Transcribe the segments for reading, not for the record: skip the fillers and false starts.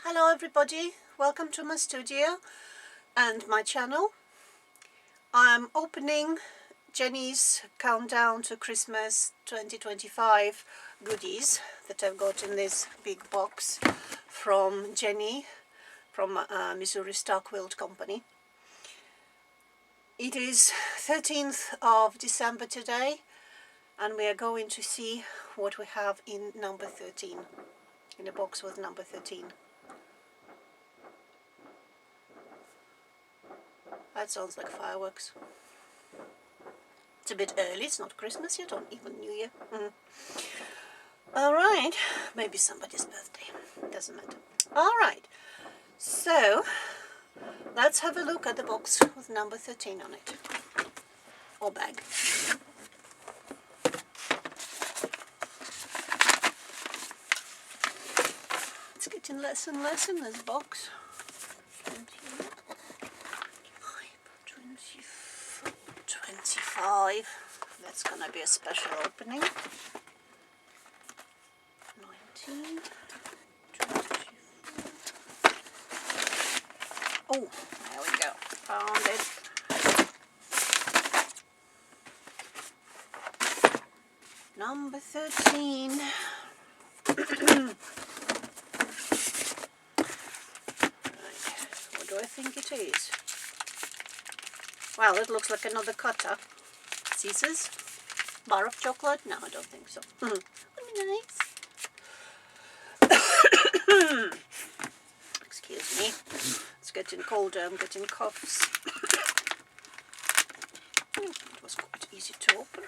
Hello everybody, welcome to my studio and my channel. I'm opening Jenny's Countdown to Christmas 2025 goodies that I've got in this big box from Jenny from Missouri Star Quilt Company. It is 13th of December today and we are going to see what we have in number 13, in the box with number 13. That sounds like fireworks. It's a bit early, it's not Christmas yet, or even New Year. Alright, maybe somebody's birthday, doesn't matter. Alright, so let's have a look at the box with number 13 on it, or bag. It's getting less and less in this box. 25. That's gonna be a special opening. 19, 24. Oh, there we go. Found it. Number 13. Right. What do I think it is? Well, it looks like another cutter. Scissors? Bar of chocolate? No, I don't think so. Would be nice. Excuse me. It's getting colder. I'm getting coughs. It was quite easy to open.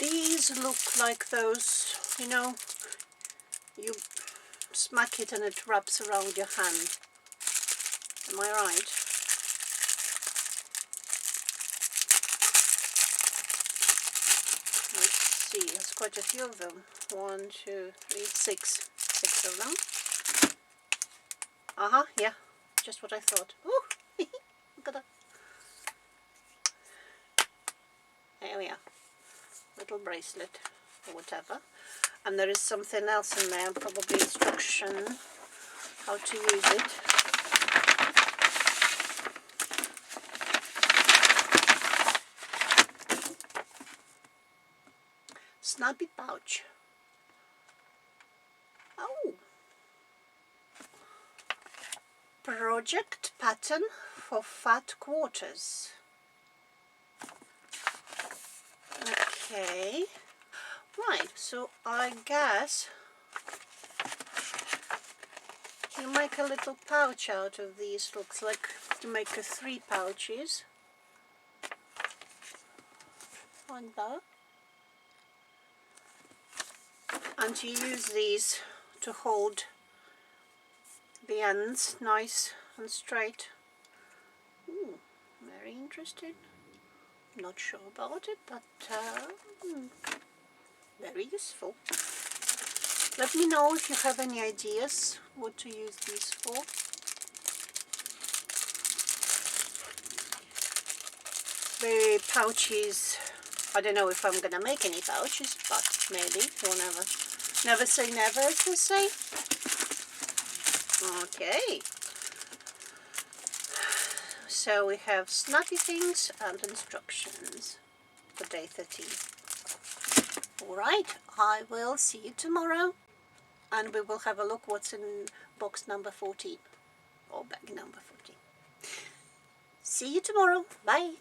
These look like those, you know, you smack it and it wraps around your hand. Am I right? Let's see, there's quite a few of them. 1, 2, 3, 6. 6 of them. Yeah, just what I thought. Ooh, look at that. There we are. Little bracelet or whatever, and there is something else in there, probably instruction how to use it. Snappy pouch. Oh, project pattern for fat quarters. Okay, right, so I guess you make a little pouch out of these. Looks like to make 3 pouches, like that, and you use these to hold the ends nice and straight. Ooh, very interesting. Not sure about it, but very useful. Let me know if you have any ideas what to use these for. The pouches, I don't know if I'm gonna make any pouches, but maybe. You'll never say never, as they say. Okay. So we have snappy things and instructions for day 13. Alright, I will see you tomorrow and we will have a look what's in box number 14 or bag number 14. See you tomorrow. Bye.